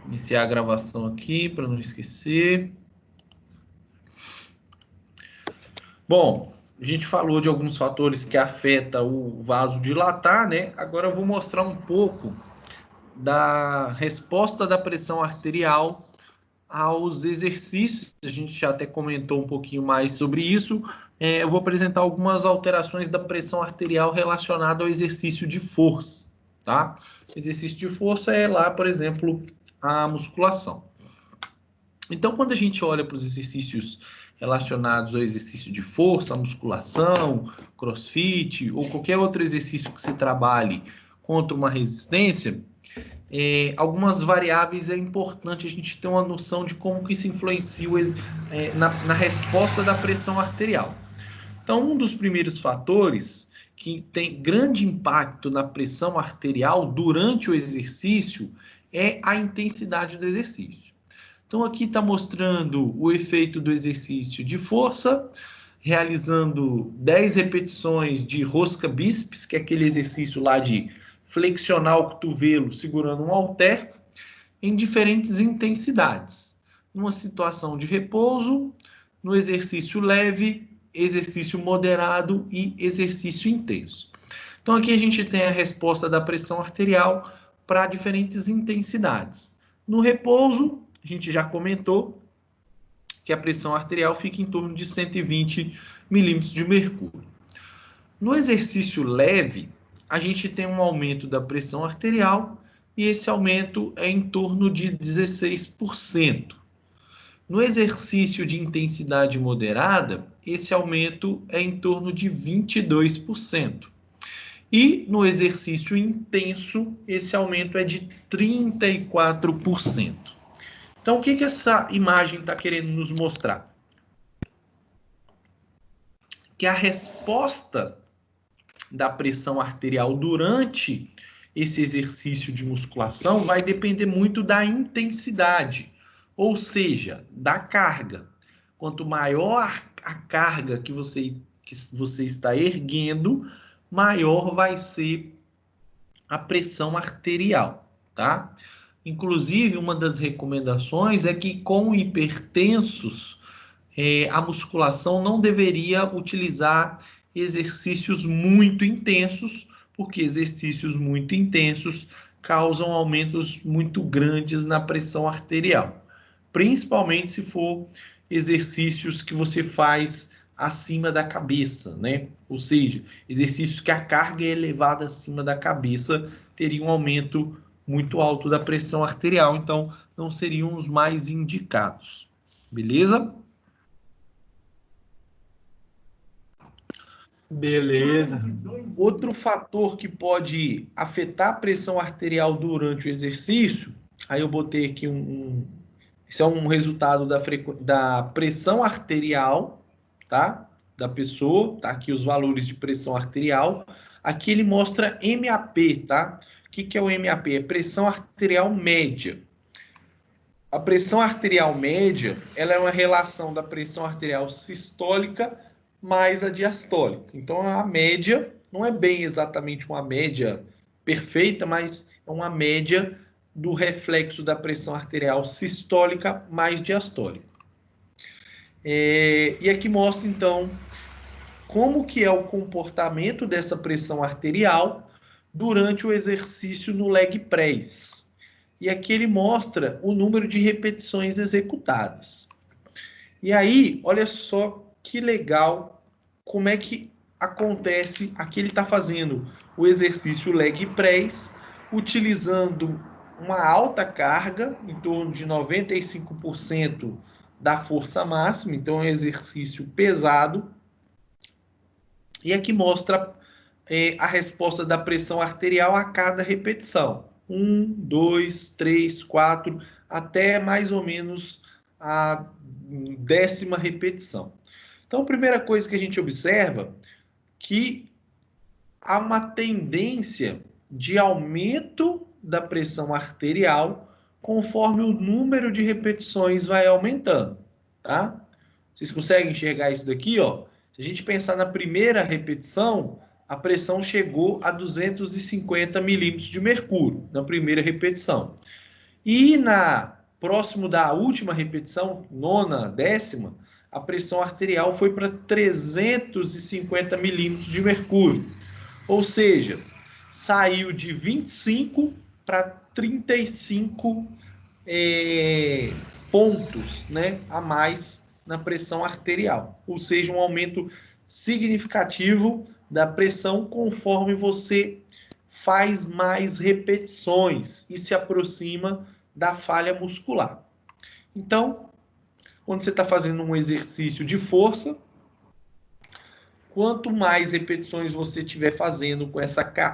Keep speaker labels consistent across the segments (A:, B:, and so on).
A: Iniciar a gravação aqui para não esquecer. Bom, a gente falou de alguns fatores que afetam o vasodilatar, né? Agora eu vou mostrar um pouco da resposta da pressão arterial aos exercícios. A gente já até comentou um pouquinho mais sobre isso. Eu vou apresentar algumas alterações da pressão arterial relacionada ao exercício de força, tá? Exercício de força é lá, por exemplo, a musculação. Então, quando a gente olha para os exercícios relacionados ao exercício de força, a musculação, crossfit ou qualquer outro exercício que você trabalhe contra uma resistência, algumas variáveis é importante a gente ter uma noção de como que isso influencia na resposta da pressão arterial. Então, um dos primeiros fatores que tem grande impacto na pressão arterial durante o exercício é a intensidade do exercício. Então, aqui está mostrando o efeito do exercício de força, realizando 10 repetições de rosca bíceps, que é aquele exercício lá de flexionar o cotovelo segurando um halter, em diferentes intensidades. Numa situação de repouso, no exercício leve, exercício moderado e exercício intenso. Então, aqui a gente tem a resposta da pressão arterial para diferentes intensidades. No repouso, a gente já comentou que a pressão arterial fica em torno de 120 milímetros de mercúrio. No exercício leve, a gente tem um aumento da pressão arterial e esse aumento é em torno de 16%. No exercício de intensidade moderada, esse aumento é em torno de 22%. E no exercício intenso, esse aumento é de 34%. Então, o que essa imagem está querendo nos mostrar? Que a resposta da pressão arterial durante esse exercício de musculação vai depender muito da intensidade, ou seja, da carga. Quanto maior a carga que você está erguendo, maior vai ser a pressão arterial, tá? Inclusive, uma das recomendações é que com hipertensos, a musculação não deveria utilizar exercícios muito intensos, porque exercícios muito intensos causam aumentos muito grandes na pressão arterial, principalmente se for exercícios que você faz acima da cabeça, né? Ou seja, exercícios que a carga é elevada acima da cabeça teriam um aumento muito alto da pressão arterial, então não seriam os mais indicados. Beleza?
B: Beleza.
A: Outro fator que pode afetar a pressão arterial durante o exercício, aí eu botei aqui esse é um resultado da pressão arterial, tá? Da pessoa, tá aqui os valores de pressão arterial. Aqui ele mostra MAP, tá? O que é o MAP? É pressão arterial média. A pressão arterial média, ela é uma relação da pressão arterial sistólica mais a diastólica. Então, a média não é bem exatamente uma média perfeita, mas é uma média do reflexo da pressão arterial sistólica mais diastólica. E aqui mostra, então, como que é o comportamento dessa pressão arterial durante o exercício no leg press. E aqui ele mostra o número de repetições executadas. E aí, olha só que legal como é que acontece. Aqui ele está fazendo o exercício leg press, utilizando uma alta carga, em torno de 95% da força máxima, então é um exercício pesado. E aqui mostra a resposta da pressão arterial a cada repetição. 1, 2, 3, 4, até mais ou menos a 10ª repetição. Então, a primeira coisa que a gente observa que há uma tendência de aumento da pressão arterial conforme o número de repetições vai aumentando, tá? Vocês conseguem enxergar isso daqui, ó? Se a gente pensar na primeira repetição, a pressão chegou a 250 milímetros de mercúrio na primeira repetição. E próximo da última repetição, nona, décima, a pressão arterial foi para 350 milímetros de mercúrio. Ou seja, saiu de 25 para 35 pontos, né, a mais na pressão arterial. Ou seja, um aumento significativo da pressão conforme você faz mais repetições e se aproxima da falha muscular. Então, quando você está fazendo um exercício de força, quanto mais repetições você estiver fazendo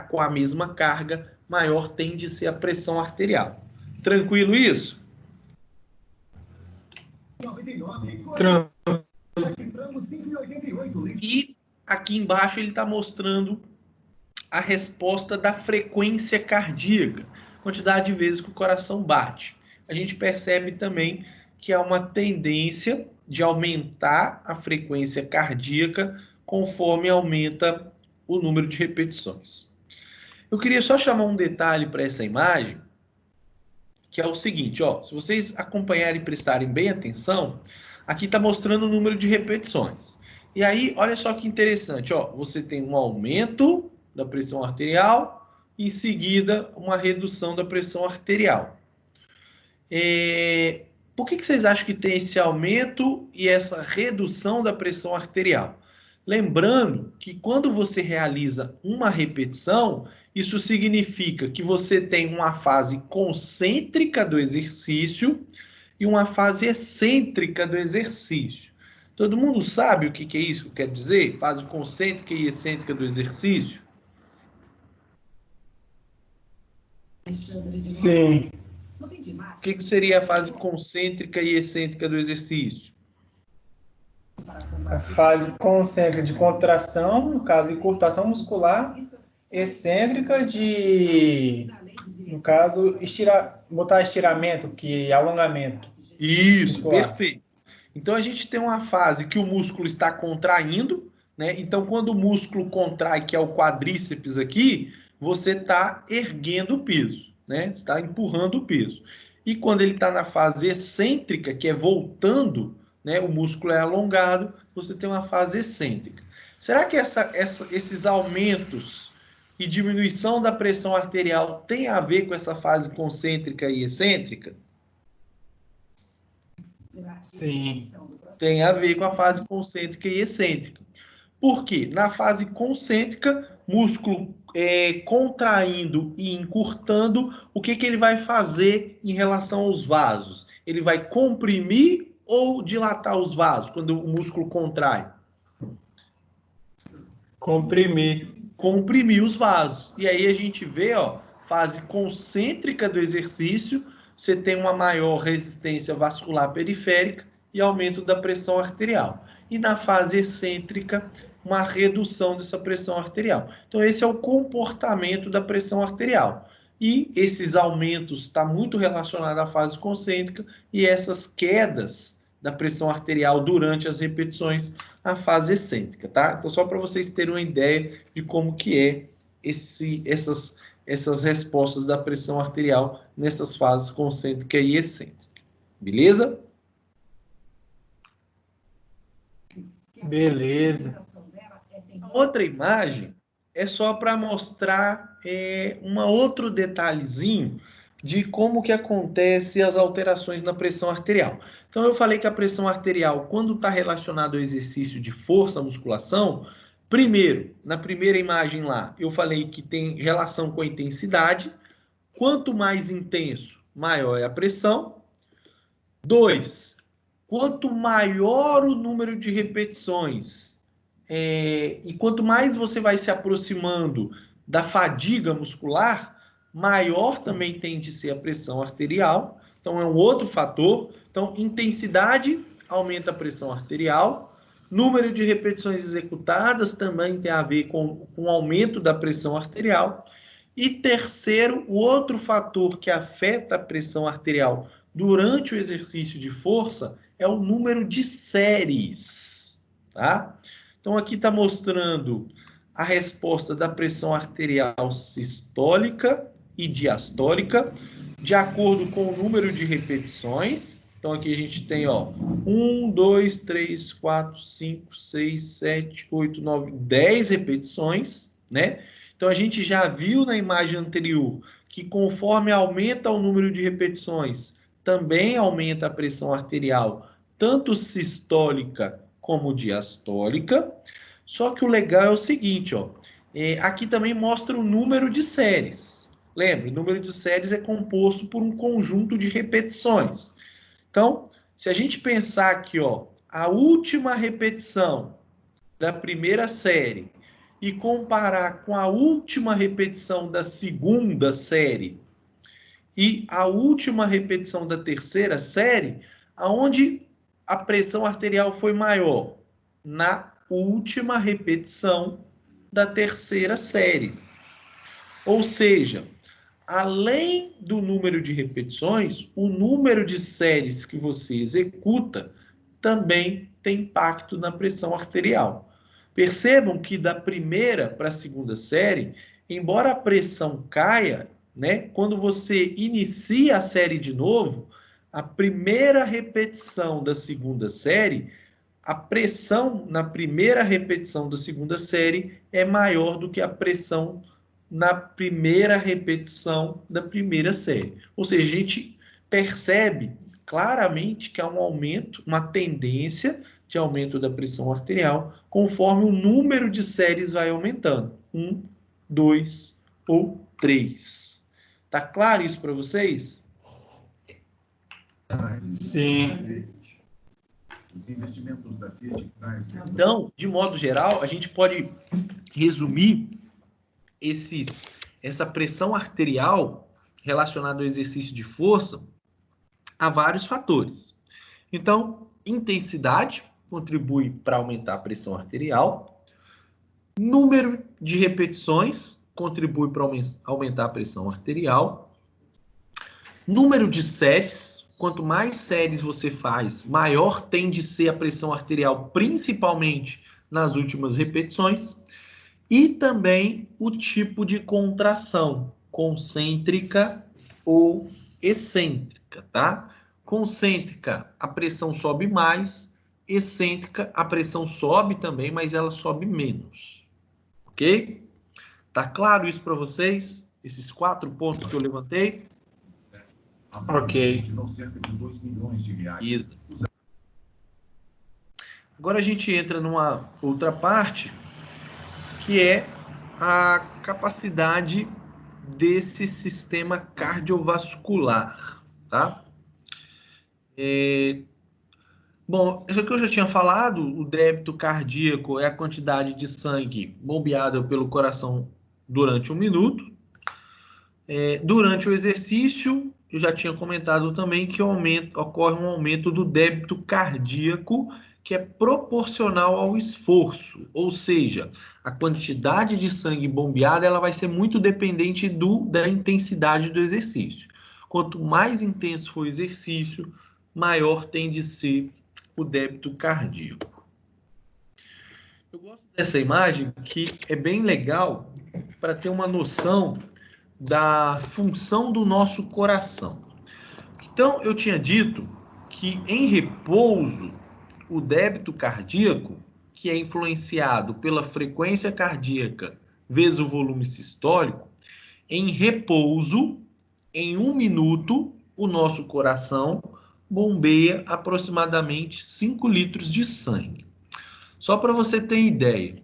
A: com a mesma carga, maior tende a ser a pressão arterial. Tranquilo isso? E aqui embaixo ele está mostrando a resposta da frequência cardíaca, quantidade de vezes que o coração bate. A gente percebe também que há uma tendência de aumentar a frequência cardíaca conforme aumenta o número de repetições. Eu queria só chamar um detalhe para essa imagem, que é o seguinte, ó, se vocês acompanharem e prestarem bem atenção, aqui está mostrando o número de repetições. E aí, olha só que interessante, ó, você tem um aumento da pressão arterial, em seguida uma redução da pressão arterial. Por que vocês acham que tem esse aumento e essa redução da pressão arterial? Lembrando que quando você realiza uma repetição, isso significa que você tem uma fase concêntrica do exercício e uma fase excêntrica do exercício. Todo mundo sabe o que é isso? Quer dizer, fase concêntrica e excêntrica do exercício?
B: Sim.
A: O que seria a fase concêntrica e excêntrica do exercício?
B: A fase concêntrica de contração, no caso, encurtação muscular, excêntrica no caso, botar estiramento, que é alongamento.
A: Isso,
B: muscular.
A: Perfeito. Então a gente tem uma fase que o músculo está contraindo, né? Então quando o músculo contrai, que é o quadríceps aqui, você está erguendo o peso, né? Está empurrando o peso. E quando ele está na fase excêntrica, que é voltando, né? O músculo é alongado, você tem uma fase excêntrica. Será que esses aumentos e diminuição da pressão arterial tem a ver com essa fase concêntrica e excêntrica?
B: Sim.
A: Tem a ver com a fase concêntrica e excêntrica. Por quê? Na fase concêntrica, músculo contraindo e encurtando, o que ele vai fazer em relação aos vasos? Ele vai comprimir ou dilatar os vasos quando o músculo contrai? Comprimir os vasos. E aí a gente vê, ó, fase concêntrica do exercício, você tem uma maior resistência vascular periférica e aumento da pressão arterial. E na fase excêntrica, uma redução dessa pressão arterial. Então esse é o comportamento da pressão arterial. E esses aumentos estão muito relacionados à fase concêntrica e essas quedas da pressão arterial durante as repetições a fase excêntrica, tá? Então, só para vocês terem uma ideia de como que é essas respostas da pressão arterial nessas fases concêntrica e excêntrica. Beleza?
B: Beleza.
A: A outra imagem é só para mostrar um outro detalhezinho de como que acontece as alterações na pressão arterial. Então, eu falei que a pressão arterial, quando está relacionada ao exercício de força, musculação, primeiro, na primeira imagem lá, eu falei que tem relação com a intensidade. Quanto mais intenso, maior é a pressão. 2, quanto maior o número de repetições, e quanto mais você vai se aproximando da fadiga muscular, maior também tem de ser a pressão arterial. Então, é um outro fator. Então, intensidade aumenta a pressão arterial. Número de repetições executadas também tem a ver com o aumento da pressão arterial. E terceiro, o outro fator que afeta a pressão arterial durante o exercício de força é o número de séries, tá? Então, aqui está mostrando a resposta da pressão arterial sistólica e diastólica de acordo com o número de repetições. Então, aqui a gente tem, ó, 1, 2, 3, 4, 5, 6, 7, 8, 9, 10 repetições, né? Então, a gente já viu na imagem anterior que conforme aumenta o número de repetições, também aumenta a pressão arterial, tanto sistólica como diastólica. Só que o legal é o seguinte, ó, aqui também mostra o número de séries. Lembra, o número de séries é composto por um conjunto de repetições. Então, se a gente pensar aqui, ó, a última repetição da primeira série e comparar com a última repetição da segunda série e a última repetição da terceira série, aonde a pressão arterial foi maior? Na última repetição da terceira série. Ou seja, além do número de repetições, o número de séries que você executa também tem impacto na pressão arterial. Percebam que da primeira para a segunda série, embora a pressão caia, né, quando você inicia a série de novo, a primeira repetição da segunda série, a pressão na primeira repetição da segunda série é maior do que a pressão na primeira repetição da primeira série. Ou seja, a gente percebe claramente que há um aumento, uma tendência de aumento da pressão arterial, conforme o número de séries vai aumentando. 1, 2 ou 3. Tá claro isso para vocês?
B: Sim.
A: Então, de modo geral, a gente pode resumir essa pressão arterial relacionada ao exercício de força a vários fatores. Então, intensidade contribui para aumentar a pressão arterial, número de repetições contribui para aumentar a pressão arterial, número de séries, quanto mais séries você faz, maior tende a ser a pressão arterial, principalmente nas últimas repetições, e também o tipo de contração, concêntrica ou excêntrica, tá? Concêntrica, a pressão sobe mais, excêntrica, a pressão sobe também, mas ela sobe menos. Ok? Tá claro isso para vocês? Esses 4 pontos que eu levantei?
B: Ok.
A: Isso. Agora a gente entra numa outra parte, que é a capacidade desse sistema cardiovascular, tá? Bom, isso aqui eu já tinha falado, o débito cardíaco é a quantidade de sangue bombeada pelo coração durante 1 minuto. Durante o exercício, eu já tinha comentado também que ocorre um aumento do débito cardíaco que é proporcional ao esforço, ou seja, a quantidade de sangue bombeada ela vai ser muito dependente da intensidade do exercício. Quanto mais intenso for o exercício, maior tende a ser o débito cardíaco. Eu gosto dessa imagem que é bem legal para ter uma noção da função do nosso coração. Então, eu tinha dito que em repouso, o débito cardíaco, que é influenciado pela frequência cardíaca vezes o volume sistólico, em repouso, em 1 minuto, o nosso coração bombeia aproximadamente 5 litros de sangue. Só para você ter ideia,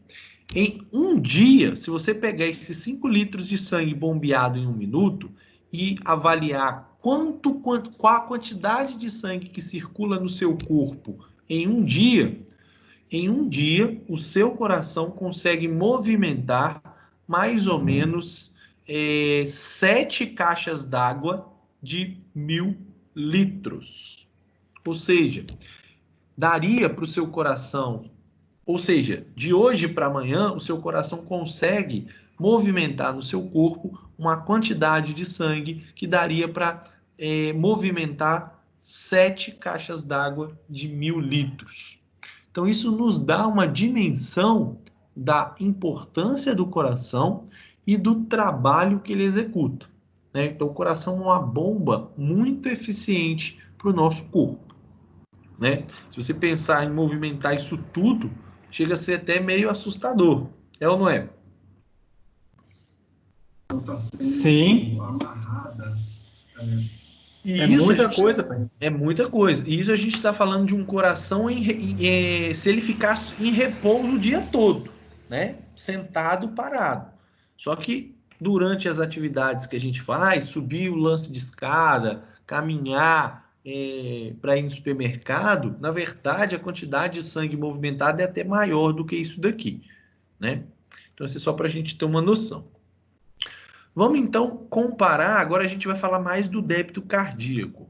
A: em um dia, se você pegar esses 5 litros de sangue bombeado em 1 minuto e avaliar qual a quantidade de sangue que circula no seu corpo em um dia, o seu coração consegue movimentar mais ou menos 7 caixas d'água de 1.000 litros. Ou seja, daria para o seu coração, ou seja, de hoje para amanhã, o seu coração consegue movimentar no seu corpo uma quantidade de sangue que daria para movimentar 7 caixas d'água de 1.000 litros. Então, isso nos dá uma dimensão da importância do coração e do trabalho que ele executa. né? Então, o coração é uma bomba muito eficiente para o nosso corpo, né? Se você pensar em movimentar isso tudo, chega a ser até meio assustador, é ou não é?
B: Sim.
A: E
B: É
A: isso
B: muita coisa, pai.
A: é muita coisa. E isso a gente está falando de um coração se ele ficasse em repouso o dia todo, né? Sentado, parado. Só que durante as atividades que a gente faz, subir o lance de escada, caminhar para ir no supermercado, na verdade a quantidade de sangue movimentado é até maior do que isso daqui, né? Então, isso é só para a gente ter uma noção. Vamos então comparar, agora a gente vai falar mais do débito cardíaco.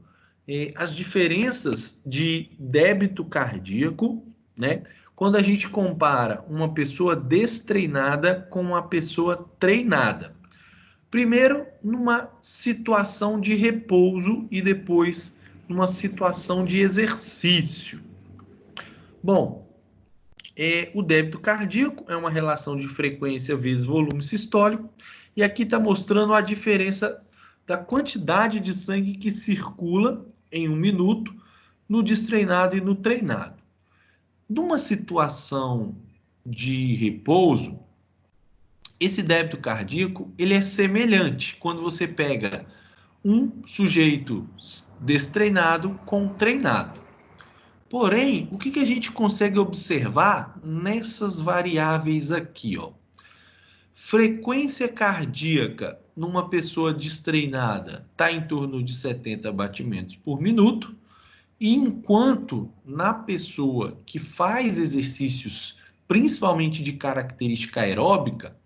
A: As diferenças de débito cardíaco, né? Quando a gente compara uma pessoa destreinada com uma pessoa treinada. Primeiro, numa situação de repouso e depois numa situação de exercício. Bom, o débito cardíaco é uma relação de frequência vezes volume sistólico, e aqui está mostrando a diferença da quantidade de sangue que circula em um minuto no destreinado e no treinado. Numa situação de repouso, esse débito cardíaco ele é semelhante quando você pega um sujeito destreinado com um treinado. Porém, o que a gente consegue observar nessas variáveis aqui, ó? Frequência cardíaca numa pessoa destreinada está em torno de 70 batimentos por minuto, e enquanto na pessoa que faz exercícios, principalmente de característica aeróbica,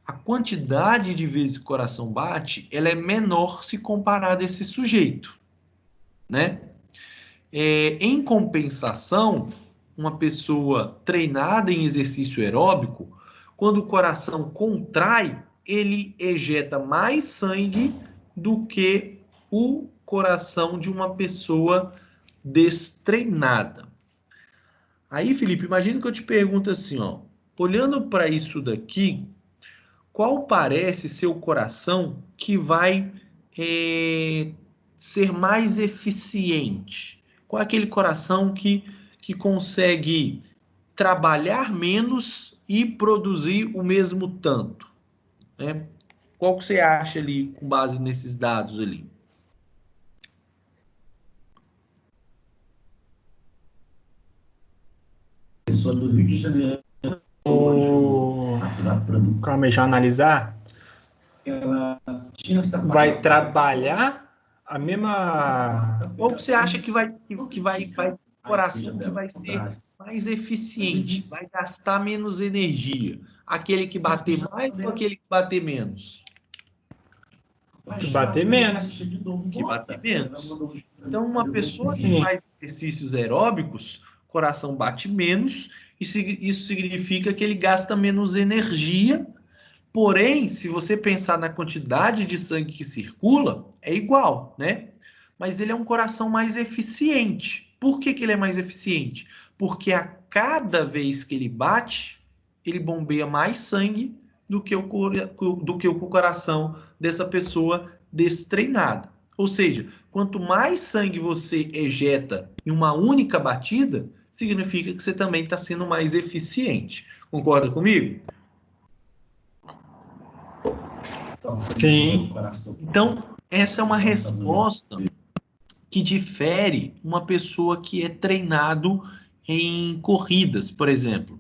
A: a quantidade de vezes que o coração bate, ela é menor se comparada a esse sujeito, né? Em compensação, uma pessoa treinada em exercício aeróbico, quando o coração contrai, ele ejeta mais sangue do que o coração de uma pessoa destreinada. Aí, Felipe, imagina que eu te pergunto assim, ó, olhando para isso daqui, qual parece ser o coração que vai ser mais eficiente? Qual é aquele coração que consegue trabalhar menos e produzir o mesmo tanto, né? Qual que você acha ali com base nesses dados ali?
B: Pessoa do Rio de Janeiro. Calma aí, deixa eu analisar. Ela vai trabalhar a mesma.
A: Ou você acha que vai coração que vai ser mais eficiente, vai gastar menos energia? Aquele que bater mais ou aquele que bater menos?
B: Que bater menos.
A: Que bater menos. Então, uma pessoa que
B: Sim.
A: faz exercícios aeróbicos, coração bate menos, e isso significa que ele gasta menos energia. Porém, se você pensar na quantidade de sangue que circula, é igual, né? Mas ele é um coração mais eficiente. Por que ele é mais eficiente? Porque a cada vez que ele bate, ele bombeia mais sangue do que o coração dessa pessoa destreinada. Ou seja, quanto mais sangue você ejeta em uma única batida, significa que você também está sendo mais eficiente. Concorda comigo?
B: Sim.
A: Então, essa é uma resposta que difere uma pessoa que é treinado em corridas, por exemplo.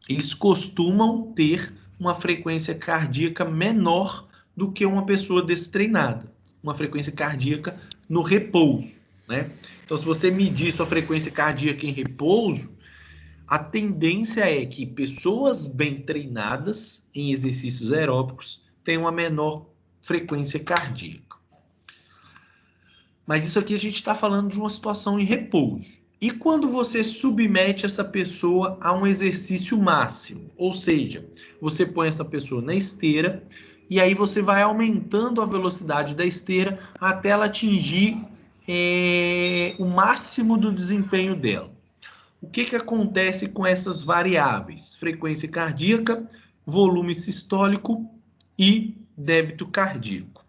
A: Eles costumam ter uma frequência cardíaca menor do que uma pessoa destreinada, uma frequência cardíaca no repouso, né? Então, se você medir sua frequência cardíaca em repouso, a tendência é que pessoas bem treinadas em exercícios aeróbicos tenham uma menor frequência cardíaca. Mas isso aqui a gente está falando de uma situação em repouso. E quando você submete essa pessoa a um exercício máximo? Ou seja, você põe essa pessoa na esteira e aí você vai aumentando a velocidade da esteira até ela atingir o máximo do desempenho dela. O que acontece com essas variáveis? Frequência cardíaca, volume sistólico e débito cardíaco.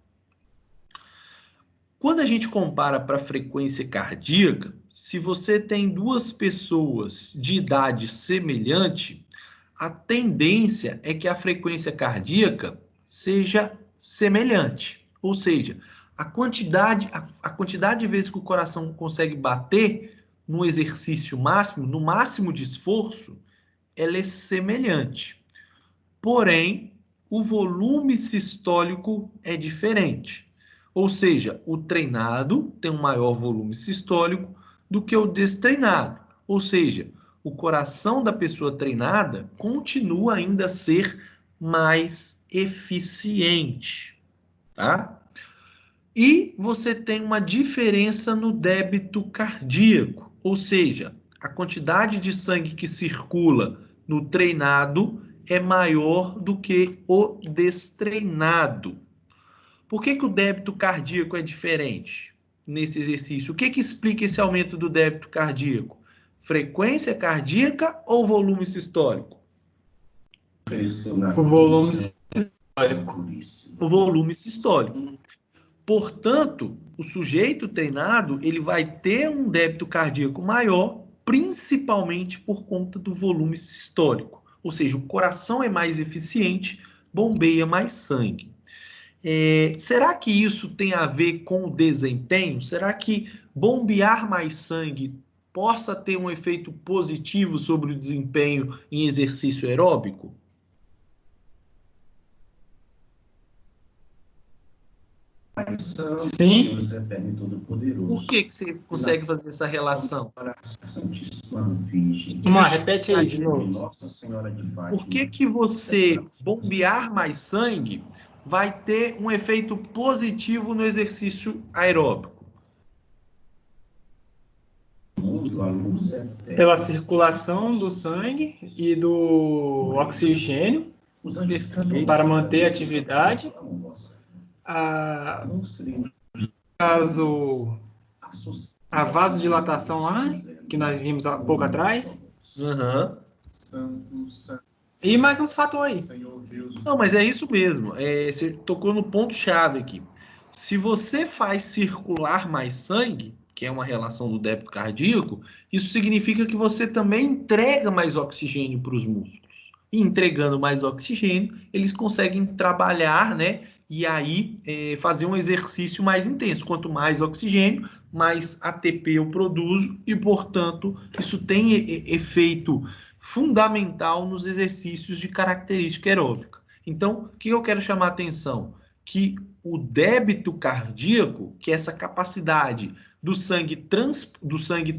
A: Quando a gente compara para a frequência cardíaca, se você tem duas pessoas de idade semelhante, a tendência é que a frequência cardíaca seja semelhante. Ou seja, a quantidade de vezes que o coração consegue bater no exercício máximo, no máximo de esforço, ela é semelhante. Porém, o volume sistólico é diferente. Ou seja, o treinado tem um maior volume sistólico do que o destreinado. Ou seja, o coração da pessoa treinada continua ainda a ser mais eficiente, tá? E você tem uma diferença no débito cardíaco, ou seja, a quantidade de sangue que circula no treinado é maior do que o destreinado. Por que o débito cardíaco é diferente nesse exercício? O que explica esse aumento do débito cardíaco? Frequência cardíaca ou volume sistólico?
B: O volume sistólico.
A: O volume sistólico. Portanto, o sujeito treinado ele vai ter um débito cardíaco maior, principalmente por conta do volume sistólico. Ou seja, o coração é mais eficiente, bombeia mais sangue. Será que isso tem a ver com o desempenho? Será que bombear mais sangue possa ter um efeito positivo sobre o desempenho em exercício aeróbico?
B: Sim.
A: Por que você consegue fazer essa relação?
B: Repete aí de novo.
A: Por que você bombear mais sangue vai ter um efeito positivo no exercício aeróbico?
B: Pela circulação do sangue e do oxigênio para manter a atividade. Caso a vasodilatação lá, que nós vimos há pouco atrás.
A: Uhum.
B: E mais uns fatores aí.
A: Não, mas é isso mesmo. Você tocou no ponto-chave aqui. Se você faz circular mais sangue, que é uma relação do débito cardíaco, isso significa que você também entrega mais oxigênio para os músculos. E entregando mais oxigênio, eles conseguem trabalhar, né? E aí fazer um exercício mais intenso. Quanto mais oxigênio, mais ATP eu produzo e, portanto, isso tem efeito fundamental nos exercícios de característica aeróbica. Então, o que eu quero chamar a atenção? Que o débito cardíaco, que é essa capacidade do sangue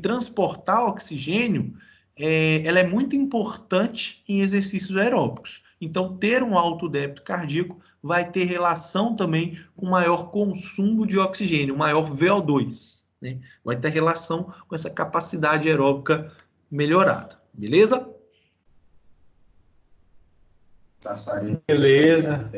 A: transportar oxigênio, ela é muito importante em exercícios aeróbicos. Então, ter um alto débito cardíaco vai ter relação também com maior consumo de oxigênio, maior VO2, né? Vai ter relação com essa capacidade aeróbica melhorada, beleza?
B: Beleza.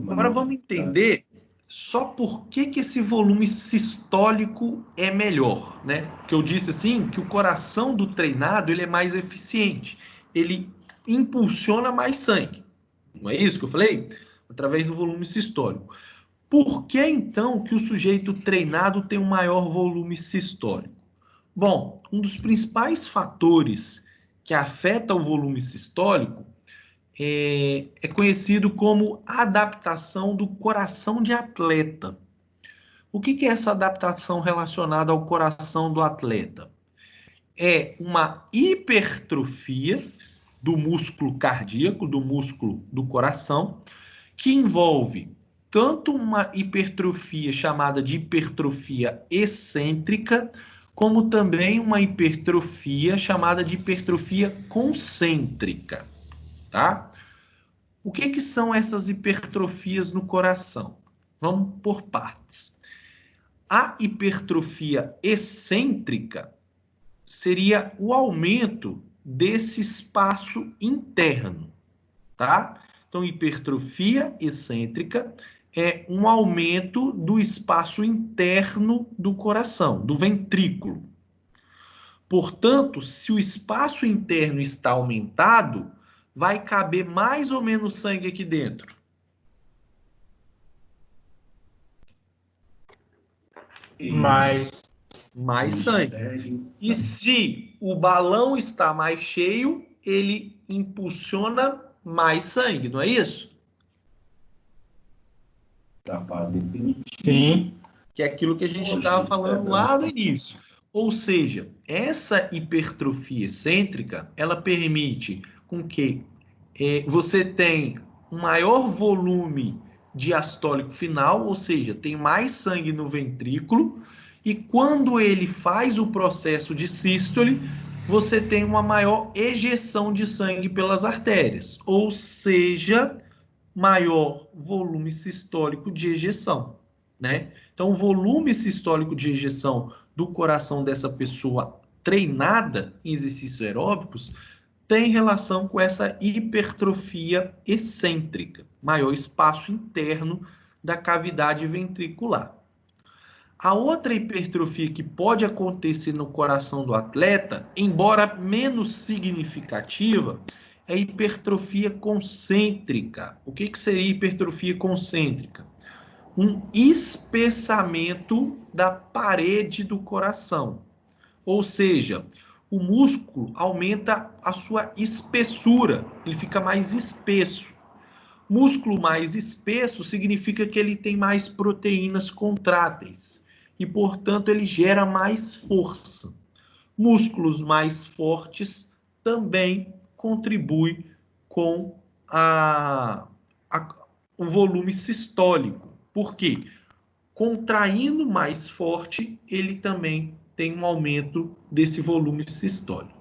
A: Agora vamos entender só por que esse volume sistólico é melhor, né? Porque eu disse assim que o coração do treinado ele é mais eficiente, ele impulsiona mais sangue. Não é isso que eu falei? Através do volume sistólico. Por que então que o sujeito treinado tem um maior volume sistólico? Bom, um dos principais fatores que afeta o volume sistólico é conhecido como adaptação do coração de atleta. O que é essa adaptação relacionada ao coração do atleta? É uma hipertrofia do músculo cardíaco, do músculo do coração, que envolve tanto uma hipertrofia chamada de hipertrofia excêntrica, como também uma hipertrofia chamada de hipertrofia concêntrica, tá? O que são essas hipertrofias no coração? Vamos por partes. A hipertrofia excêntrica seria o aumento desse espaço interno, tá? Então, hipertrofia excêntrica é um aumento do espaço interno do coração, do ventrículo. Portanto, se o espaço interno está aumentado, vai caber mais ou menos sangue aqui dentro?
B: Mais
A: sangue. E se o balão está mais cheio, ele impulsiona mais sangue, não é isso?
B: Sim.
A: Que é aquilo que a gente estava falando lá no início. Ou seja, essa hipertrofia excêntrica, ela permite com que você tenha um maior volume diastólico final, ou seja, tem mais sangue no ventrículo, e quando ele faz o processo de sístole, você tem uma maior ejeção de sangue pelas artérias, ou seja, maior volume sistólico de ejeção, né? Então, o volume sistólico de ejeção do coração dessa pessoa treinada em exercícios aeróbicos tem relação com essa hipertrofia excêntrica, maior espaço interno da cavidade ventricular. A outra hipertrofia que pode acontecer no coração do atleta, embora menos significativa, é a hipertrofia concêntrica. O que seria hipertrofia concêntrica? Um espessamento da parede do coração. Ou seja, o músculo aumenta a sua espessura, ele fica mais espesso. Músculo mais espesso significa que ele tem mais proteínas contráteis e, portanto, ele gera mais força. Músculos mais fortes também contribuem com o volume sistólico. Por quê? Contraindo mais forte, ele também tem um aumento desse volume sistólico.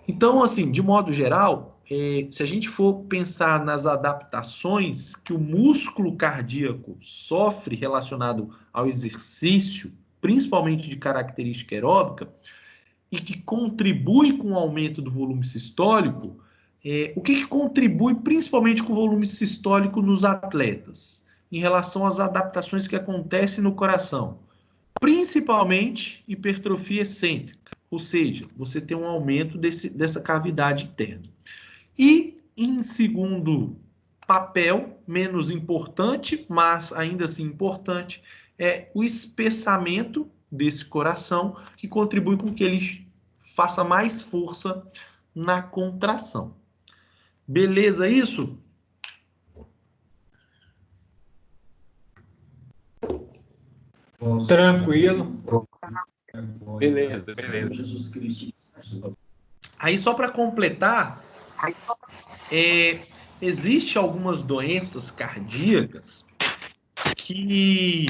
A: Então, assim, de modo geral, se a gente for pensar nas adaptações que o músculo cardíaco sofre relacionado ao exercício, principalmente de característica aeróbica, e que contribui com o aumento do volume sistólico, o que contribui principalmente com o volume sistólico nos atletas, em relação às adaptações que acontecem no coração? Principalmente hipertrofia excêntrica, ou seja, você tem um aumento dessa cavidade interna. E, em segundo papel, menos importante, mas ainda assim importante, é o espessamento desse coração, que contribui com que ele faça mais força na contração. Beleza isso?
B: Tranquilo.
C: Beleza.
A: Aí, só para completar, existe algumas doenças cardíacas que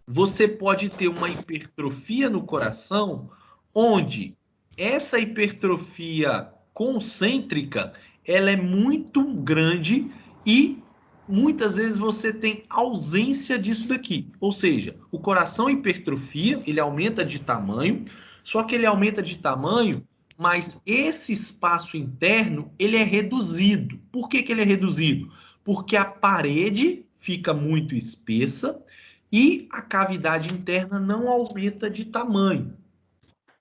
A: você pode ter uma hipertrofia no coração, onde essa hipertrofia concêntrica, ela é muito grande e muitas vezes você tem ausência disso daqui. Ou seja, o coração hipertrofia, ele aumenta de tamanho, só que ele aumenta de tamanho, mas esse espaço interno, ele é reduzido. Por que ele é reduzido? Porque a parede fica muito espessa e a cavidade interna não aumenta de tamanho.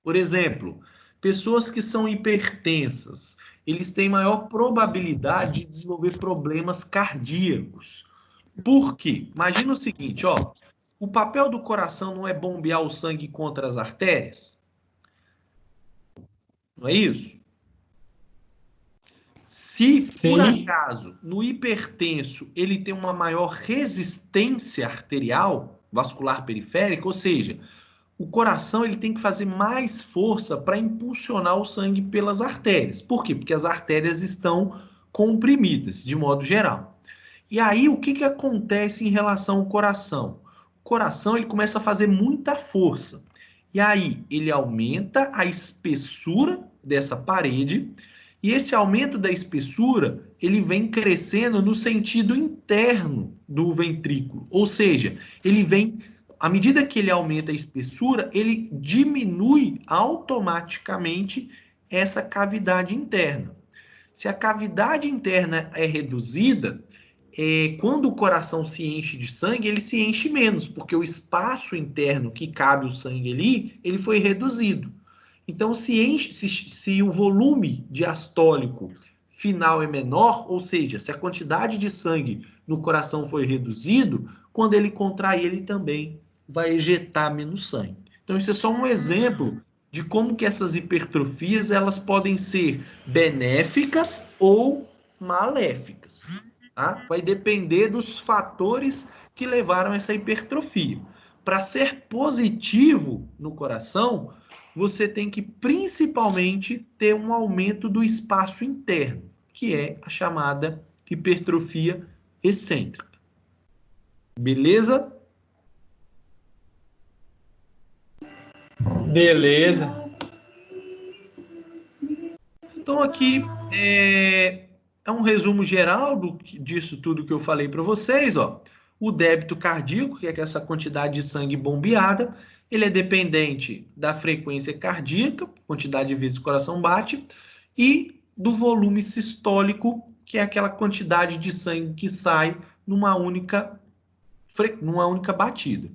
A: Por exemplo, pessoas que são hipertensas, eles têm maior probabilidade de desenvolver problemas cardíacos. Por quê? Imagina o seguinte, ó, o papel do coração não é bombear o sangue contra as artérias? Não é isso? Se, por acaso, no hipertenso, ele tem uma maior resistência arterial, vascular periférica, ou seja, o coração ele tem que fazer mais força para impulsionar o sangue pelas artérias. Por quê? Porque as artérias estão comprimidas, de modo geral. E aí, o que acontece em relação ao coração? O coração ele começa a fazer muita força. E aí, ele aumenta a espessura dessa parede, e esse aumento da espessura, ele vem crescendo no sentido interno do ventrículo. Ou seja, ele vem, à medida que ele aumenta a espessura, ele diminui automaticamente essa cavidade interna. Se a cavidade interna é reduzida, quando o coração se enche de sangue, ele se enche menos, porque o espaço interno que cabe o sangue ali, ele foi reduzido. Então, se o volume diastólico final é menor, ou seja, se a quantidade de sangue no coração foi reduzido, quando ele contrai, ele também vai ejetar menos sangue. Então, isso é só um exemplo de como que essas hipertrofias elas podem ser benéficas ou maléficas. Tá? Vai depender dos fatores que levaram a essa hipertrofia. Para ser positivo no coração, você tem que principalmente ter um aumento do espaço interno, que é a chamada hipertrofia excêntrica. Beleza?
B: Beleza.
A: Então aqui é um resumo geral disso tudo que eu falei para vocês, ó. O débito cardíaco, que é essa quantidade de sangue bombeada, ele é dependente da frequência cardíaca, quantidade de vezes o coração bate, e do volume sistólico, que é aquela quantidade de sangue que sai numa única batida.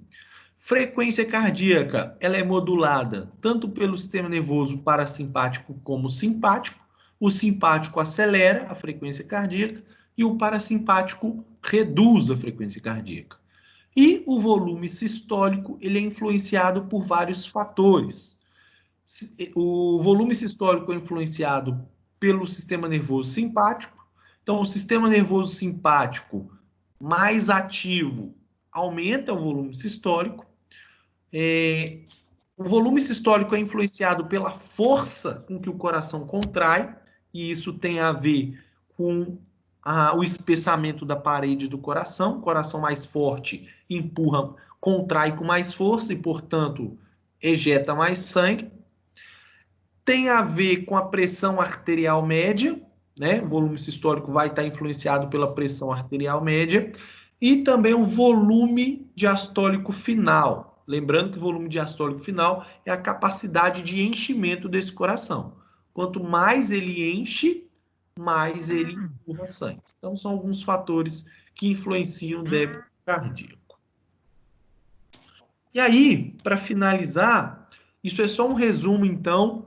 A: Frequência cardíaca, ela é modulada tanto pelo sistema nervoso parasimpático como simpático. O simpático acelera a frequência cardíaca e o parasimpático reduz a frequência cardíaca. E o volume sistólico, ele é influenciado por vários fatores. O volume sistólico é influenciado pelo sistema nervoso simpático. Então, o sistema nervoso simpático mais ativo aumenta o volume sistólico. O volume sistólico é influenciado pela força com que o coração contrai, e isso tem a ver com o espessamento da parede do coração. O coração mais forte empurra, contrai com mais força e, portanto, ejeta mais sangue. Tem a ver com a pressão arterial média, né? O volume sistólico vai estar influenciado pela pressão arterial média, e também o volume diastólico final. Lembrando que o volume diastólico final é a capacidade de enchimento desse coração. Quanto mais ele enche, mais ele empurra sangue. Então, são alguns fatores que influenciam o débito cardíaco. E aí, para finalizar, isso é só um resumo, então,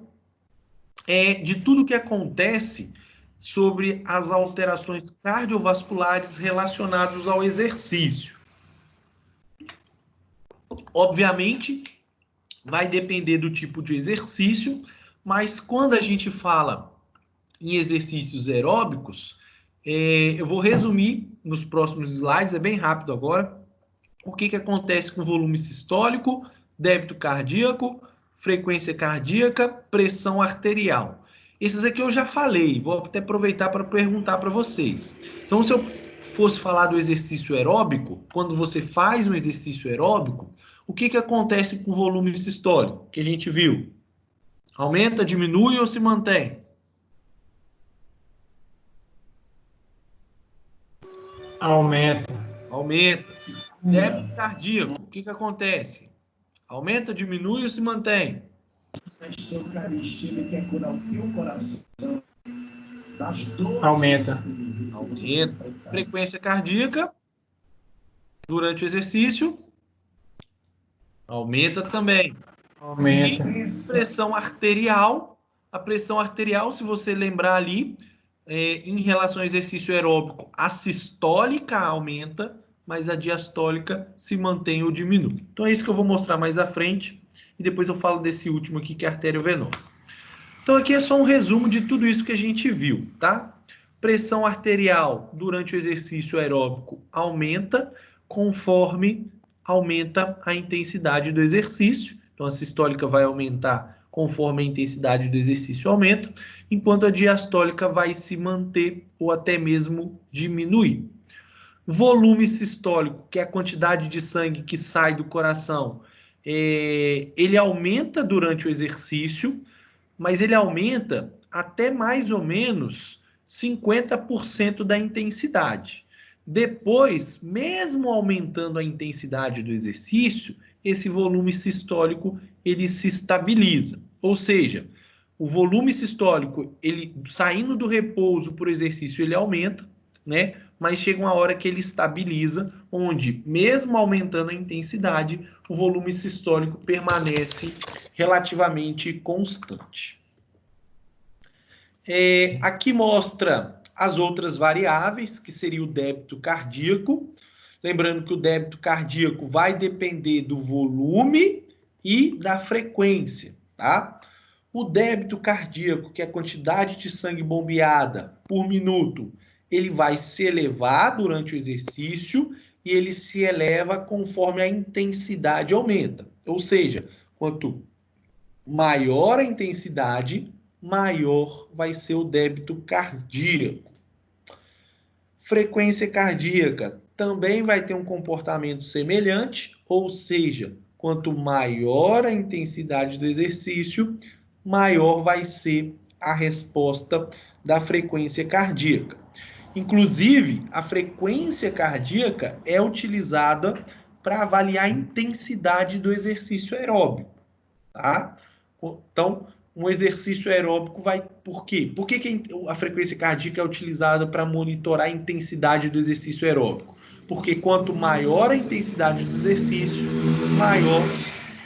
A: de tudo que acontece sobre as alterações cardiovasculares relacionadas ao exercício. Obviamente, vai depender do tipo de exercício, mas quando a gente fala em exercícios aeróbicos, eu vou resumir nos próximos slides, é bem rápido agora, o que acontece com o volume sistólico, débito cardíaco, frequência cardíaca, pressão arterial. Esses aqui eu já falei, vou até aproveitar para perguntar para vocês. Então, se eu fosse falar do exercício aeróbico, quando você faz um exercício aeróbico, o que acontece com o volume sistólico que a gente viu? Aumenta, diminui ou se mantém?
B: Aumenta.
A: Aumenta. Débito cardíaco, o que acontece? Aumenta, diminui ou se mantém?
B: Aumenta.
A: Aumenta. Frequência cardíaca durante o exercício aumenta também.
B: Aumenta.
A: E pressão arterial. A pressão arterial, se você lembrar ali, em relação ao exercício aeróbico, a sistólica aumenta, mas a diastólica se mantém ou diminui. Então é isso que eu vou mostrar mais à frente e depois eu falo desse último aqui, que é a arteriovenosa. Então aqui é só um resumo de tudo isso que a gente viu, tá? Pressão arterial durante o exercício aeróbico aumenta conforme aumenta a intensidade do exercício. Então a sistólica vai aumentar conforme a intensidade do exercício aumenta, enquanto a diastólica vai se manter ou até mesmo diminuir. Volume sistólico, que é a quantidade de sangue que sai do coração, ele aumenta durante o exercício, mas ele aumenta até mais ou menos 50% da intensidade. Depois, mesmo aumentando a intensidade do exercício, esse volume sistólico ele se estabiliza. Ou seja, o volume sistólico, ele saindo do repouso por exercício, ele aumenta, né? Mas chega uma hora que ele estabiliza, onde, mesmo aumentando a intensidade, o volume sistólico permanece relativamente constante. Aqui mostra as outras variáveis, que seria o débito cardíaco. Lembrando que o débito cardíaco vai depender do volume e da frequência, tá? O débito cardíaco, que é a quantidade de sangue bombeada por minuto, ele vai se elevar durante o exercício e ele se eleva conforme a intensidade aumenta. Ou seja, quanto maior a intensidade, maior vai ser o débito cardíaco. Frequência cardíaca também vai ter um comportamento semelhante, ou seja, quanto maior a intensidade do exercício, maior vai ser a resposta da frequência cardíaca. Inclusive, a frequência cardíaca é utilizada para avaliar a intensidade do exercício aeróbico, tá? Então, um exercício aeróbico vai... Por quê? Por que a frequência cardíaca é utilizada para monitorar a intensidade do exercício aeróbico? Porque quanto maior a intensidade do exercício, maior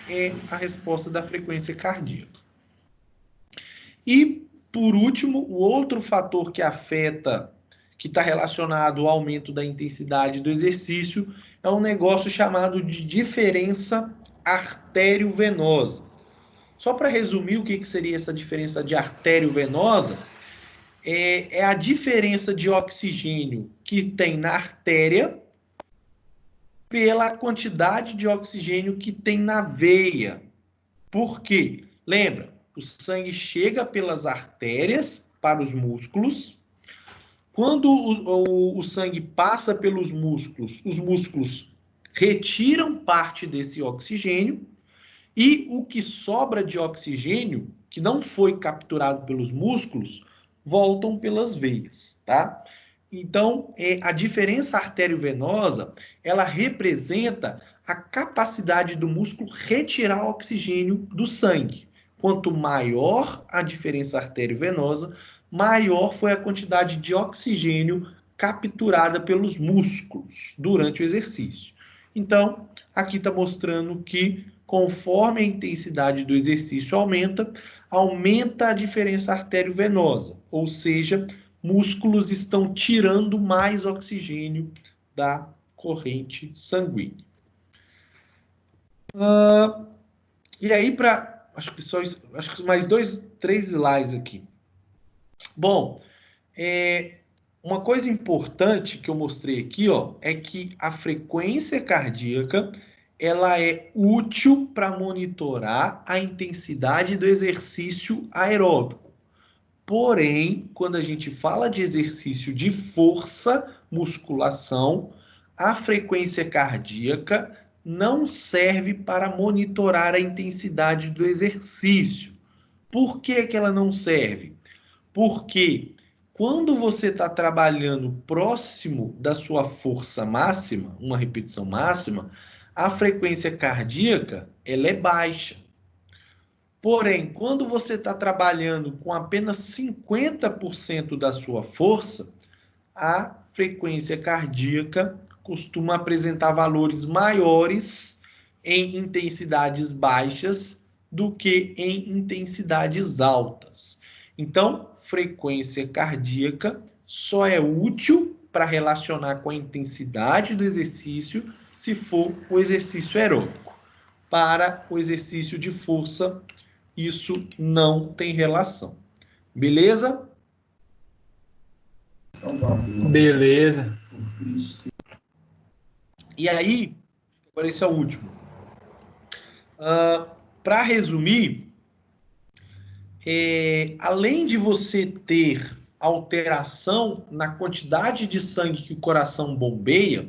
A: é a resposta da frequência cardíaca. E, por último, o outro fator que afeta, que está relacionado ao aumento da intensidade do exercício, é um negócio chamado de diferença artério-venosa. Só para resumir o que seria essa diferença de artério-venosa, é a diferença de oxigênio que tem na artéria pela quantidade de oxigênio que tem na veia. Por quê? Lembra, o sangue chega pelas artérias para os músculos. Quando o sangue passa pelos músculos, os músculos retiram parte desse oxigênio e o que sobra de oxigênio, que não foi capturado pelos músculos, voltam pelas veias, tá? Então, a diferença artério-venosa, ela representa a capacidade do músculo retirar oxigênio do sangue. Quanto maior a diferença artério-venosa, maior foi a quantidade de oxigênio capturada pelos músculos durante o exercício. Então, aqui está mostrando que conforme a intensidade do exercício aumenta, aumenta a diferença artério-venosa, ou seja, músculos estão tirando mais oxigênio da corrente sanguínea. E aí, acho que mais 3 slides aqui. Bom, uma coisa importante que eu mostrei aqui, ó, é que a frequência cardíaca ela é útil para monitorar a intensidade do exercício aeróbico. Porém, quando a gente fala de exercício de força, musculação, a frequência cardíaca não serve para monitorar a intensidade do exercício. Por que que ela não serve? Porque quando você está trabalhando próximo da sua força máxima, uma repetição máxima, a frequência cardíaca ela é baixa. Porém, quando você está trabalhando com apenas 50% da sua força, a frequência cardíaca costuma apresentar valores maiores em intensidades baixas do que em intensidades altas. Então, frequência cardíaca só é útil para relacionar com a intensidade do exercício se for o exercício aeróbico. Para o exercício de força, isso não tem relação. Beleza?
B: Beleza.
A: E aí, agora esse é o último. Para resumir, além de você ter alteração na quantidade de sangue que o coração bombeia,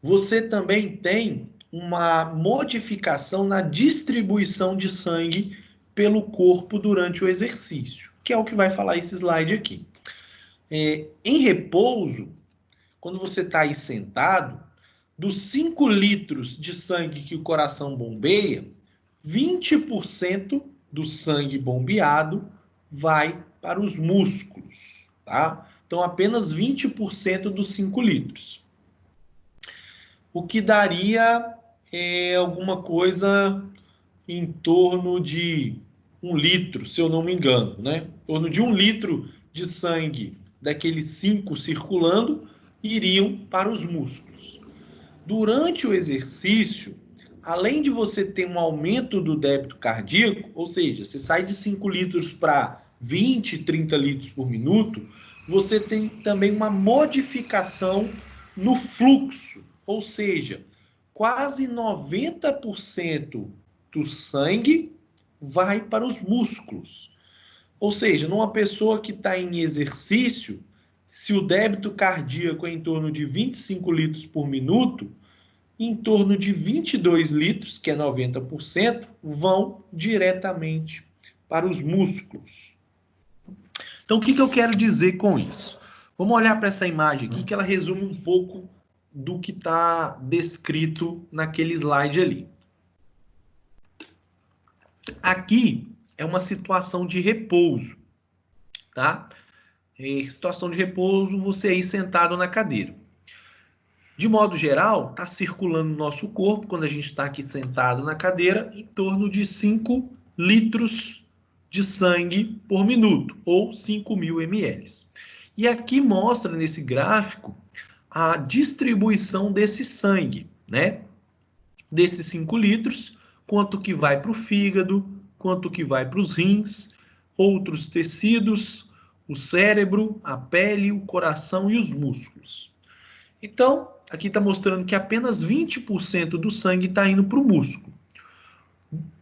A: você também tem uma modificação na distribuição de sangue pelo corpo durante o exercício, que é o que vai falar esse slide aqui. Em repouso, quando você está aí sentado, dos 5 litros de sangue que o coração bombeia, 20% do sangue bombeado vai para os músculos, tá? Então, apenas 20% dos 5 litros. O que daria alguma coisa em torno de 1 litro, se eu não me engano, né? Em torno de 1 litro de sangue daqueles 5 circulando iriam para os músculos. Durante o exercício, além de você ter um aumento do débito cardíaco, ou seja, você sai de 5 litros para 20, 30 litros por minuto, você tem também uma modificação no fluxo, ou seja, quase 90% do sangue vai para os músculos. Ou seja, numa pessoa que está em exercício, se o débito cardíaco é em torno de 25 litros por minuto, em torno de 22 litros, que é 90%, vão diretamente para os músculos. Então, o que eu quero dizer com isso? Vamos olhar para essa imagem aqui, que ela resume um pouco do que está descrito naquele slide ali. Aqui é uma situação de repouso, tá? Situação de repouso, você aí sentado na cadeira. De modo geral, está circulando no nosso corpo, quando a gente está aqui sentado na cadeira, em torno de 5 litros de sangue por minuto, ou 5.000 ml. E aqui mostra nesse gráfico a distribuição desse sangue, né? Desses 5 litros, quanto que vai para o fígado, quanto que vai para os rins, outros tecidos, o cérebro, a pele, o coração e os músculos. Então, aqui está mostrando que apenas 20% do sangue está indo para o músculo.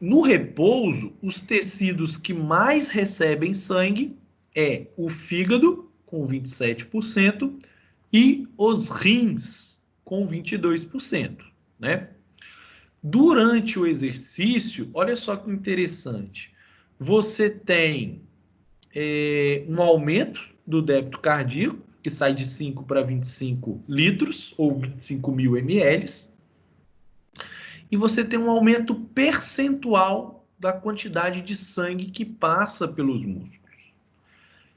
A: No repouso, os tecidos que mais recebem sangue é o fígado, com 27%, e os rins, com 22%, né? Durante o exercício, olha só que interessante, você tem um aumento do débito cardíaco, que sai de 5 para 25 litros, ou 25.000 ml, e você tem um aumento percentual da quantidade de sangue que passa pelos músculos.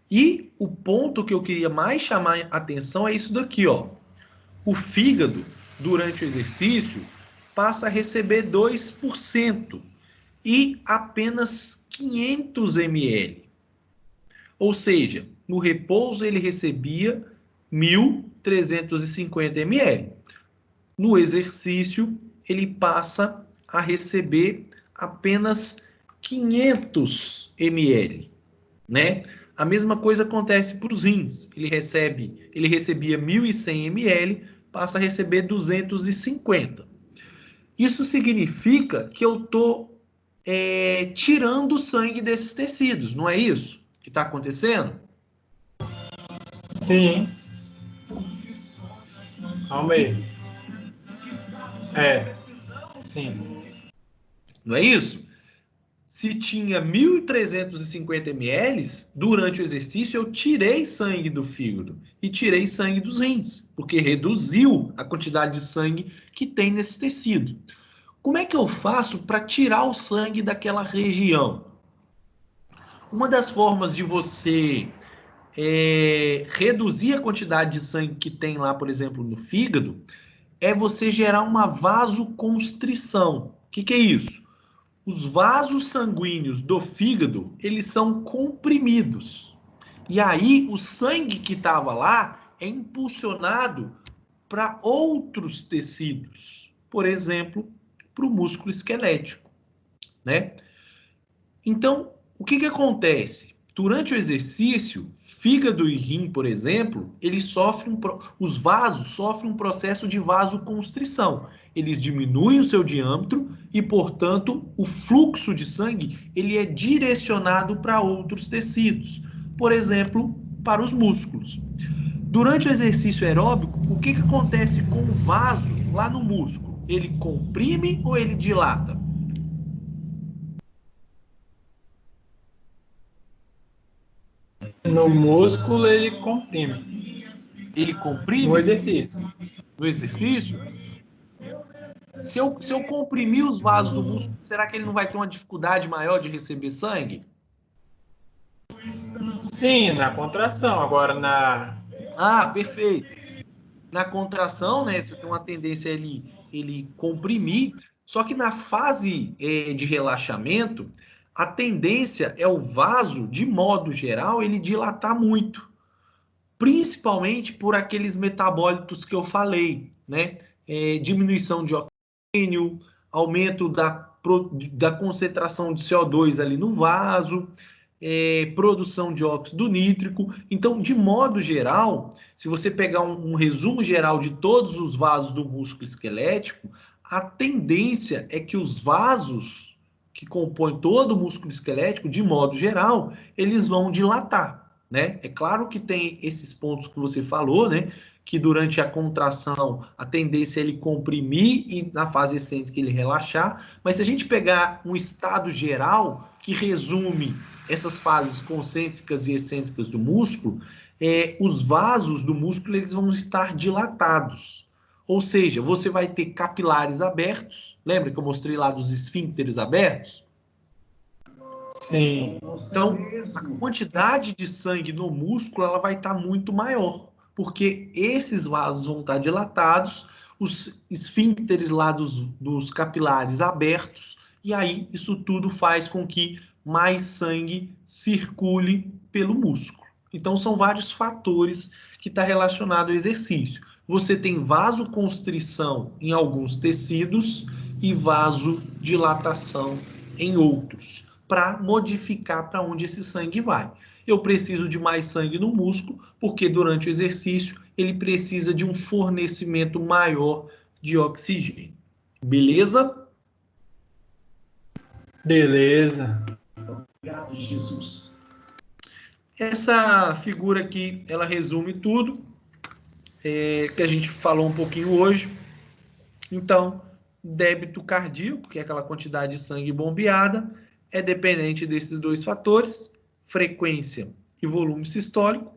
A: E o ponto que eu queria mais chamar a atenção é isso daqui, ó. O fígado, durante o exercício, passa a receber 2% e apenas 500 ml. Ou seja, no repouso ele recebia 1.350 ml. No exercício, ele passa a receber apenas 500 ml, né? A mesma coisa acontece para os rins. Ele recebia 1.100 ml, passa a receber 250. Isso significa que eu estou tirando o sangue desses tecidos, não é isso que está acontecendo?
B: Sim. Calma aí. Sim.
A: Não é isso? Se tinha 1.350 ml, durante o exercício eu tirei sangue do fígado e tirei sangue dos rins, porque reduziu a quantidade de sangue que tem nesse tecido. Como é que eu faço para tirar o sangue daquela região? Uma das formas de você reduzir a quantidade de sangue que tem lá, por exemplo, no fígado, é você gerar uma vasoconstrição. O que é isso? Os vasos sanguíneos do fígado, eles são comprimidos. E aí, o sangue que estava lá é impulsionado para outros tecidos. Por exemplo, para o músculo esquelético, né? Então, o que acontece? Durante o exercício, fígado e rim, por exemplo, os vasos sofrem um processo de vasoconstrição. Eles diminuem o seu diâmetro e, portanto, o fluxo de sangue ele é direcionado para outros tecidos. Por exemplo, para os músculos. Durante o exercício aeróbico, o que acontece com o vaso lá no músculo? Ele comprime ou ele dilata?
B: No músculo ele comprime.
A: Ele comprime?
B: No exercício.
A: No exercício? Se eu comprimir os vasos do músculo, será que ele não vai ter uma dificuldade maior de receber sangue?
B: Sim, na contração. Agora na...
A: Ah, perfeito. Na contração, né, você tem uma tendência a ele comprimir, só que na fase de relaxamento, a tendência é o vaso, de modo geral, ele dilatar muito. Principalmente por aqueles metabólitos que eu falei, né? diminuição de oxigênio, aumento da concentração de CO2 ali no vaso, produção de óxido nítrico. Então, de modo geral, se você pegar um resumo geral de todos os vasos do músculo esquelético, a tendência é que os vasos que compõem todo o músculo esquelético, de modo geral, eles vão dilatar, né? É claro que tem esses pontos que você falou, né? Que durante a contração a tendência é ele comprimir e na fase excêntrica ele relaxar, mas se a gente pegar um estado geral que resume essas fases concêntricas e excêntricas do músculo, os vasos do músculo eles vão estar dilatados. Ou seja, você vai ter capilares abertos. Lembra que eu mostrei lá dos esfíncteres abertos?
B: Sim.
A: Então, a quantidade de sangue no músculo ela vai estar muito maior, porque esses vasos vão estar dilatados, os esfíncteres lá dos capilares abertos, e aí isso tudo faz com que mais sangue circule pelo músculo. Então, são vários fatores que estão relacionados ao exercício. Você tem vasoconstrição em alguns tecidos e vasodilatação em outros, para modificar para onde esse sangue vai. Eu preciso de mais sangue no músculo, porque durante o exercício ele precisa de um fornecimento maior de oxigênio. Beleza?
B: Beleza.
A: Obrigado, Jesus. Essa figura aqui, ela resume tudo que a gente falou um pouquinho hoje. Então, débito cardíaco, que é aquela quantidade de sangue bombeada, é dependente desses dois fatores, frequência e volume sistólico.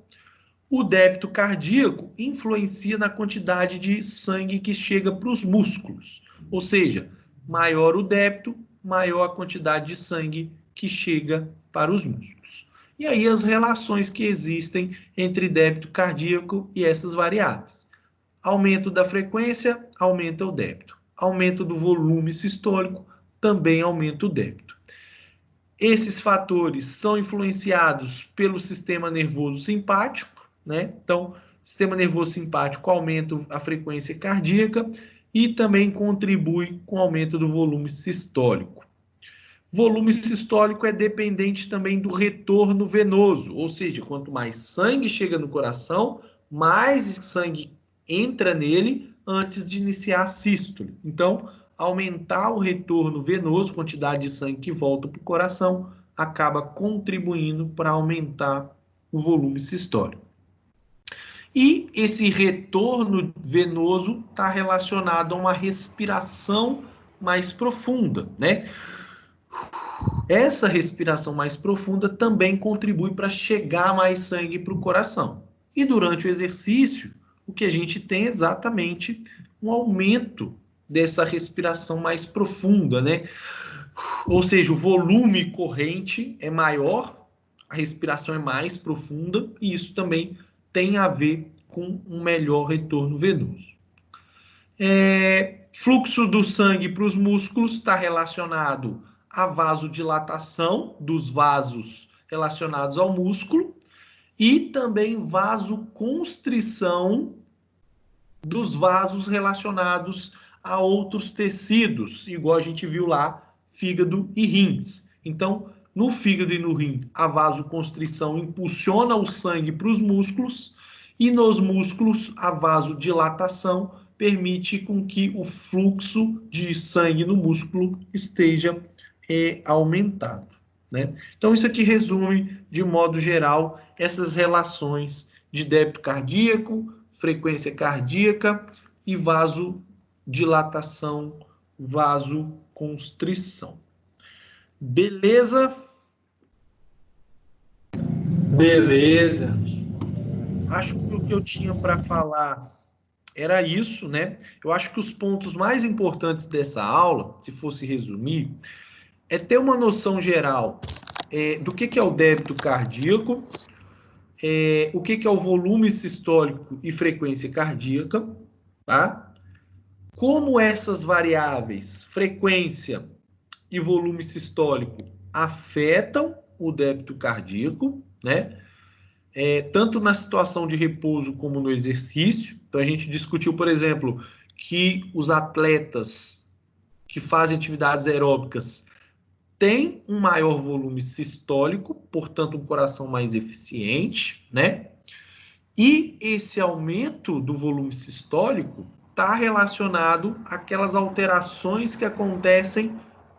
A: O débito cardíaco influencia na quantidade de sangue que chega para os músculos. Ou seja, maior o débito, maior a quantidade de sangue que chega para os músculos. E aí as relações que existem entre débito cardíaco e essas variáveis. Aumento da frequência, aumenta o débito. Aumento do volume sistólico, também aumenta o débito. Esses fatores são influenciados pelo sistema nervoso simpático, né? Então, sistema nervoso simpático aumenta a frequência cardíaca e também contribui com o aumento do volume sistólico. Volume sistólico é dependente também do retorno venoso, ou seja, quanto mais sangue chega no coração, mais sangue entra nele antes de iniciar a sístole. Então, aumentar o retorno venoso, quantidade de sangue que volta para o coração, acaba contribuindo para aumentar o volume sistólico. E esse retorno venoso está relacionado a uma respiração mais profunda, né? Essa respiração mais profunda também contribui para chegar mais sangue para o coração. E durante o exercício, o que a gente tem é exatamente um aumento dessa respiração mais profunda, né? Ou seja, o volume corrente é maior, a respiração é mais profunda, e isso também tem a ver com um melhor retorno venoso. Fluxo do sangue para os músculos está relacionado à vasodilatação dos vasos relacionados ao músculo e também vasoconstrição dos vasos relacionados a outros tecidos, igual a gente viu lá, fígado e rins. Então, no fígado e no rim, a vasoconstrição impulsiona o sangue para os músculos e nos músculos, a vasodilatação permite com que o fluxo de sangue no músculo esteja aumentado, né? Então, isso aqui resume, de modo geral, essas relações de débito cardíaco, frequência cardíaca e vasodilatação, vasoconstrição. Beleza?
B: Beleza.
A: Acho que o que eu tinha para falar era isso, né? Eu acho que os pontos mais importantes dessa aula, se fosse resumir, é ter uma noção geral do que é o débito cardíaco, o que é o volume sistólico e frequência cardíaca, tá? Como essas variáveis, frequência e volume sistólico, afetam o débito cardíaco, né? Tanto na situação de repouso como no exercício. Então, a gente discutiu, por exemplo, que os atletas que fazem atividades aeróbicas têm um maior volume sistólico, portanto, um coração mais eficiente, né? E esse aumento do volume sistólico está relacionado àquelas alterações que acontecem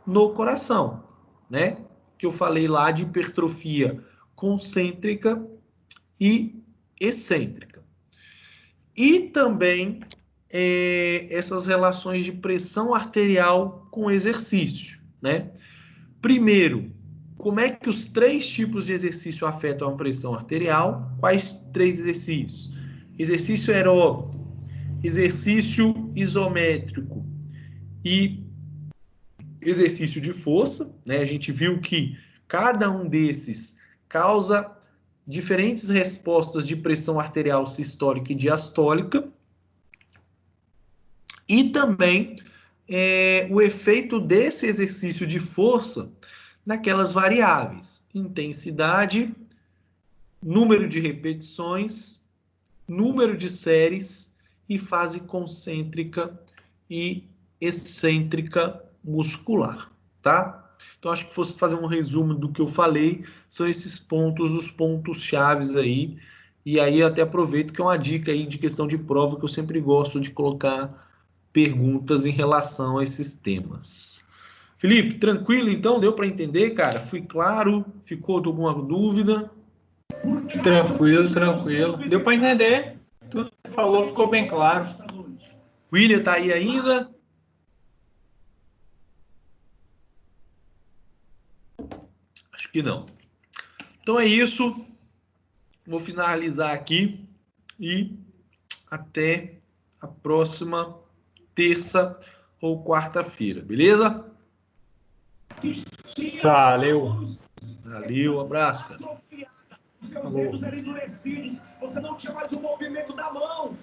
A: no coração, né? Que eu falei lá de hipertrofia concêntrica e excêntrica. E também essas relações de pressão arterial com exercício, né? Primeiro, como é que os 3 tipos de exercício afetam a pressão arterial? Quais 3 exercícios? Exercício aeróbico, exercício isométrico e exercício de força, né? A gente viu que cada um desses causa diferentes respostas de pressão arterial sistólica e diastólica. E também o efeito desse exercício de força naquelas variáveis: intensidade, número de repetições, número de séries e fase concêntrica e excêntrica muscular, tá? Então, acho que fosse fazer um resumo do que eu falei, são esses pontos, os pontos chaves aí. E aí eu até aproveito que é uma dica aí de questão de prova que eu sempre gosto de colocar perguntas em relação a esses temas. Felipe, tranquilo então? Deu para entender, cara? Fui claro? Ficou alguma dúvida?
B: Tranquilo. Deu para entender. Tudo que falou ficou bem claro.
A: William tá aí ainda? Acho que não. Então é isso. Vou finalizar aqui e até a próxima terça ou quarta-feira, beleza?
B: Valeu.
A: Valeu, abraço, cara.
D: Os seus dedos eram endurecidos, você não tinha mais o movimento da mão.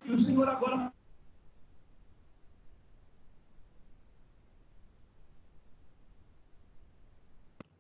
D: E o Senhor agora